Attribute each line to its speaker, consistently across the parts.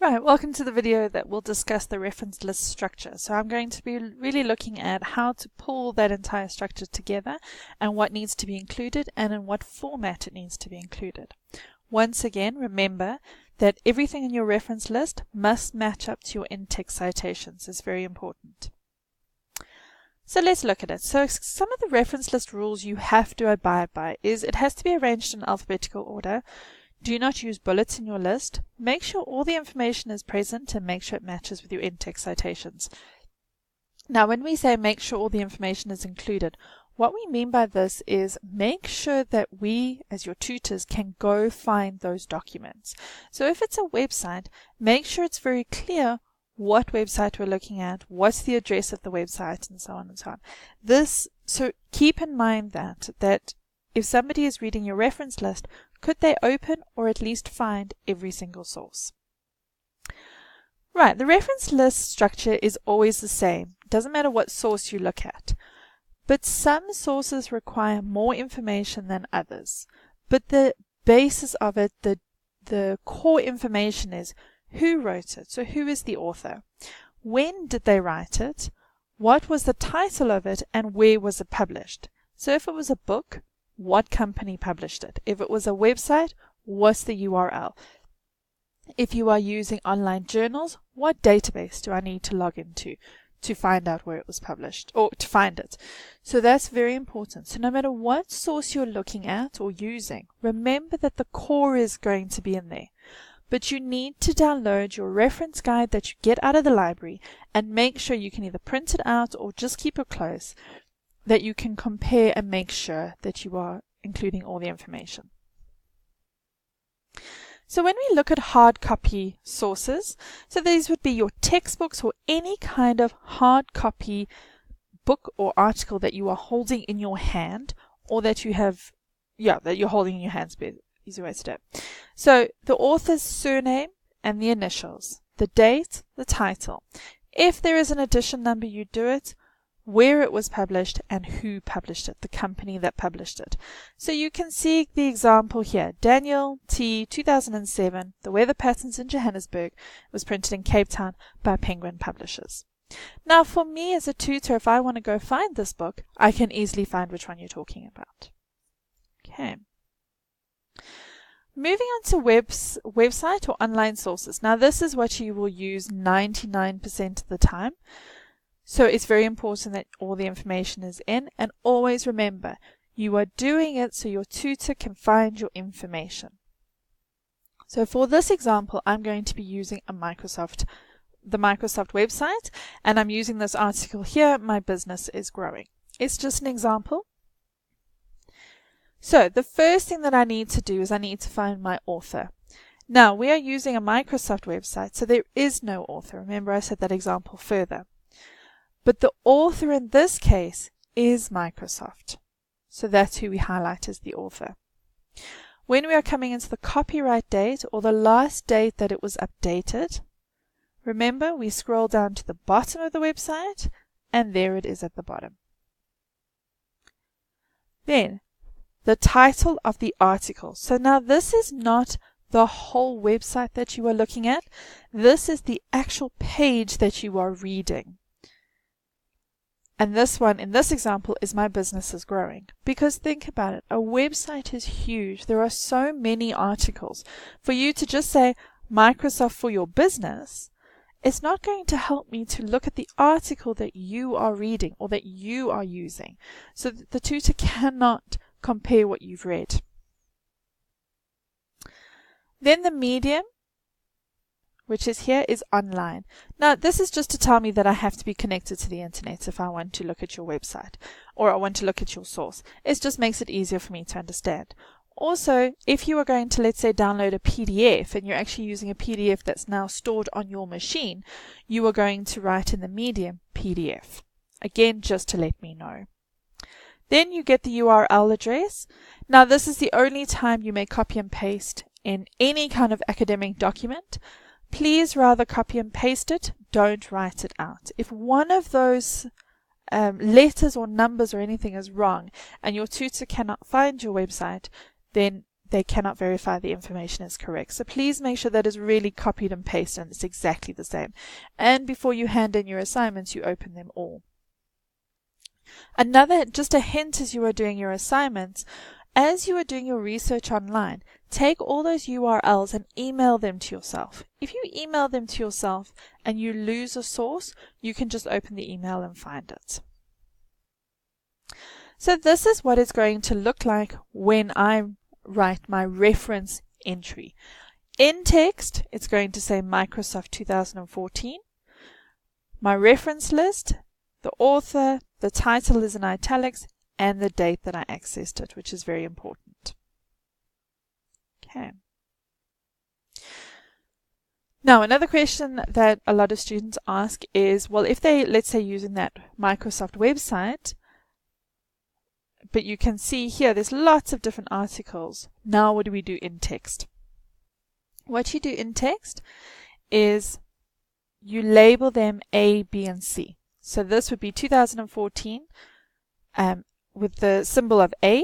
Speaker 1: Right, welcome to the video that will discuss the reference list structure. So I'm going to be really looking at how to pull that entire structure together and what needs to be included and in what format it needs to be included. Once again, remember that everything in your reference list must match up to your in-text citations. It's very important. So let's look at it. So some of the reference list rules you have to abide by is it has to be arranged in alphabetical order. Do not use bullets in your list. Make sure all the information is present and make sure it matches with your in-text citations. Now, when we say make sure all the information is included, what we mean by this is make sure that we, as your tutors, can go find those documents. So if it's a website, make sure it's very clear what website we're looking at, what's the address of the website, and so on and so on. So keep in mind that if somebody is reading your reference list, could they open or at least find every single source? Right, the reference list structure is always the same. It doesn't matter what source you look at. But some sources require more information than others. But the basis of it, the core information is who wrote it. So who is the author? When did they write it? What was the title of it and where was it published? So if it was a book, what company published it? If it was a website, what's the URL? If you are using online journals, what database do I need to log into to find out where it was published or to find it? So that's very important. So no matter what source you're looking at or using, remember that the core is going to be in there. But you need to download your reference guide that you get out of the library and make sure you can either print it out or just keep it close, that you can compare and make sure that you are including all the information. So when we look at hard copy sources, so these would be your textbooks or any kind of hard copy book or article that you are holding in your hand or that you have, that you're holding in your hands, easy way to do it. So the author's surname and the initials, the date, the title. If there is an edition number, you do it, where it was published and who published it, the company that published it. So you can see the example here, Daniel T. 2007, The Weather Patterns in Johannesburg, was printed in Cape Town by Penguin Publishers. Now for me as a tutor, if I want to go find this book, I can easily find which one you're talking about. Okay. Moving on to website or online sources. Now this is what you will use 99% of the time. So it's very important that all the information is in, and always remember, you are doing it so your tutor can find your information. So for this example, I'm going to be using the Microsoft website, and I'm using this article here, My Business is Growing. It's just an example. So the first thing that I need to do is I need to find my author. Now we are using a Microsoft website, so there is no author. Remember I said that example further. But the author in this case is Microsoft. So that's who we highlight as the author. When we are coming into the copyright date or the last date that it was updated, remember we scroll down to the bottom of the website and there it is at the bottom. Then the title of the article. So now this is not the whole website that you are looking at. This is the actual page that you are reading. And this one, in this example, is My Business is Growing. Because think about it, a website is huge. There are so many articles. For you to just say Microsoft for your business, it's not going to help me to look at the article that you are reading or that you are using. So the tutor cannot compare what you've read. Then the medium, which is here, is online. Now this is just to tell me that I have to be connected to the internet if I want to look at your website or I want to look at your source. It just makes it easier for me to understand. Also, if you are going to, let's say, download a PDF and you're actually using a PDF that's now stored on your machine, you are going to write in the medium PDF. Again, just to let me know. Then you get the URL address. Now this is the only time you may copy and paste in any kind of academic document. Please rather copy and paste it, don't write it out. If one of those letters or numbers or anything is wrong and your tutor cannot find your website, then they cannot verify the information is correct. So please make sure that is really copied and pasted and it's exactly the same. And before you hand in your assignments, you open them all. Just a hint as you are doing your assignments, as you are doing your research online, take all those URLs and email them to yourself. If you email them to yourself and you lose a source, you can just open the email and find it. So this is what it's going to look like when I write my reference entry. In text, it's going to say Microsoft 2014. My reference list, the author, the title is in italics, and the date that I accessed it, which is very important. Okay. Now, another question that a lot of students ask is, well, if they, let's say, using that Microsoft website, but you can see here, there's lots of different articles. Now, what do we do in text? What you do in text is you label them A, B, and C. So this would be 2014 with the symbol of A.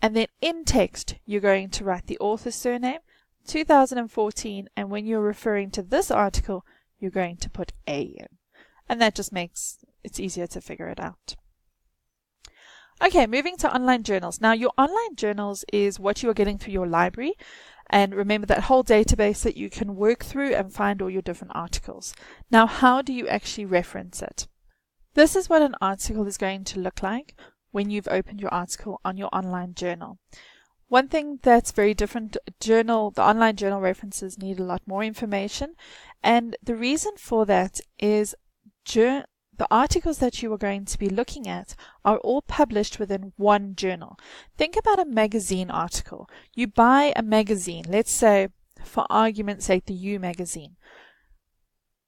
Speaker 1: And then in text, you're going to write the author's surname, 2014, and when you're referring to this article, you're going to put A in. And that just makes it easier to figure it out. Okay, moving to online journals. Now, your online journals is what you are getting through your library. And remember that whole database that you can work through and find all your different articles. Now, how do you actually reference it? This is what an article is going to look like when you've opened your article on your online journal. One thing that's very different, the online journal references need a lot more information. And the reason for that is the articles that you are going to be looking at are all published within one journal. Think about a magazine article. You buy a magazine, let's say, for argument's sake, the U magazine.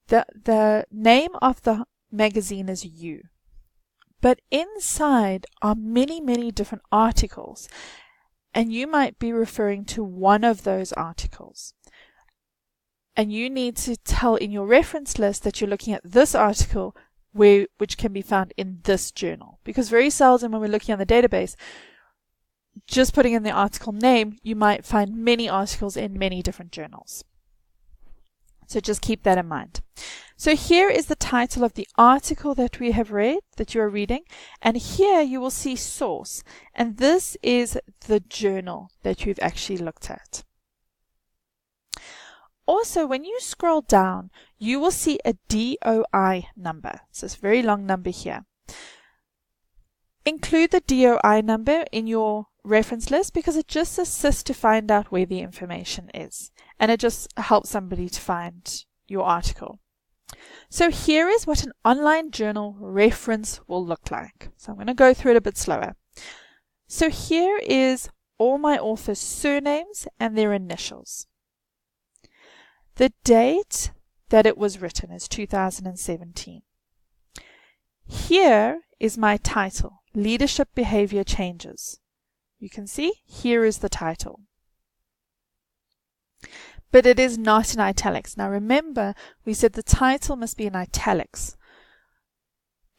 Speaker 1: The name of the magazine is U. But inside are many, many different articles. And you might be referring to one of those articles. And you need to tell in your reference list that you're looking at this article which can be found in this journal. Because very seldom when we're looking on the database, just putting in the article name, you might find many articles in many different journals. So just keep that in mind. So here is the title of the article that we have read, that you are reading, and here you will see source, and this is the journal that you've actually looked at. Also, when you scroll down, you will see a DOI number. So it's a very long number here. Include the DOI number in your reference list because it just assists to find out where the information is. And it just helps somebody to find your article. So here is what an online journal reference will look like. So I'm going to go through it a bit slower. So here is all my authors' surnames and their initials. The date that it was written is 2017. Here is my title, Leadership Behavior Changes. You can see here is the title. But it is not in italics. Now remember, we said the title must be in italics.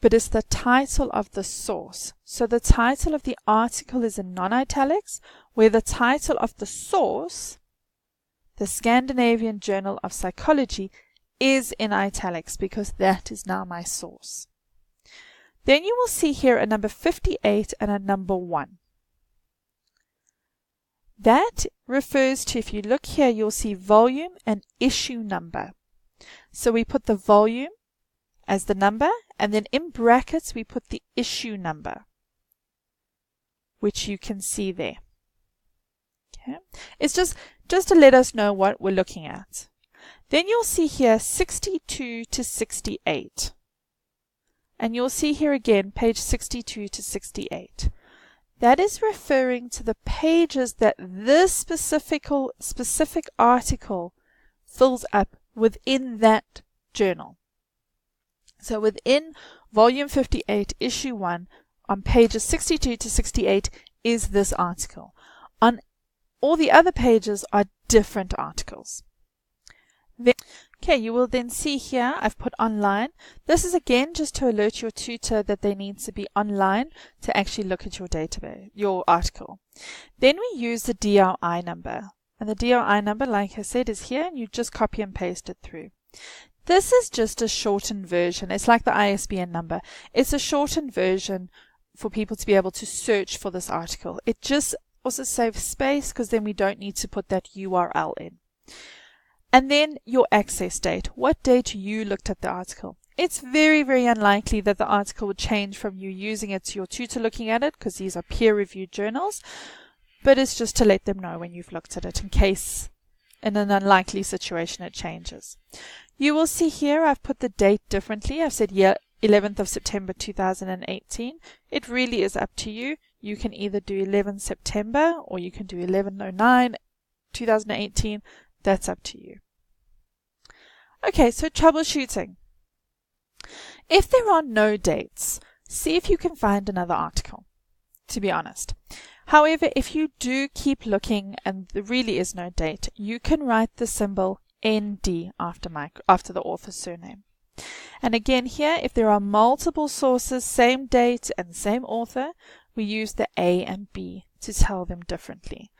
Speaker 1: But it's the title of the source. So the title of the article is in non-italics, where the title of the source, the Scandinavian Journal of Psychology, is in italics because that is now my source. Then you will see here a number 58 and a number 1. That refers to, if you look here, you'll see volume and issue number. So we put the volume as the number, and then in brackets we put the issue number, which you can see there. Okay. It's just to let us know what we're looking at. Then you'll see here 62 to 68. And you'll see here again page 62 to 68. That is referring to the pages that this specific article fills up within that journal. So within volume 58, issue 1, on pages 62 to 68 is this article. On all the other pages are different articles. Okay, you will then see here I've put online. This is again just to alert your tutor that they need to be online to actually look at your database, your article. Then we use the DRI number. And the DRI number, like I said, is here, and you just copy and paste it through. This is just a shortened version. It's like the ISBN number. It's a shortened version for people to be able to search for this article. It just also saves space because then we don't need to put that URL in. And then your access date. What date you looked at the article. It's very, very unlikely that the article would change from you using it to your tutor looking at it, because these are peer-reviewed journals. But it's just to let them know when you've looked at it in case in an unlikely situation it changes. You will see here I've put the date differently. I've said 11th of September 2018. It really is up to you. You can either do 11 September or you can do 11/09 2018. That's up to you. Okay, so troubleshooting. If there are no dates, see if you can find another article, to be honest. However, if you do keep looking and there really is no date, you can write the symbol ND after the author's surname. And again here, if there are multiple sources, same date and same author, we use the A and B to tell them differently.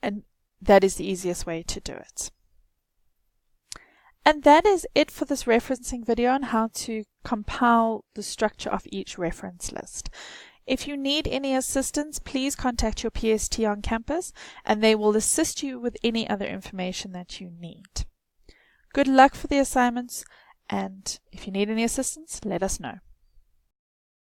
Speaker 1: And that is the easiest way to do it. And that is it for this referencing video on how to compile the structure of each reference list. If you need any assistance, please contact your PST on campus and they will assist you with any other information that you need. Good luck for the assignments, and if you need any assistance, let us know.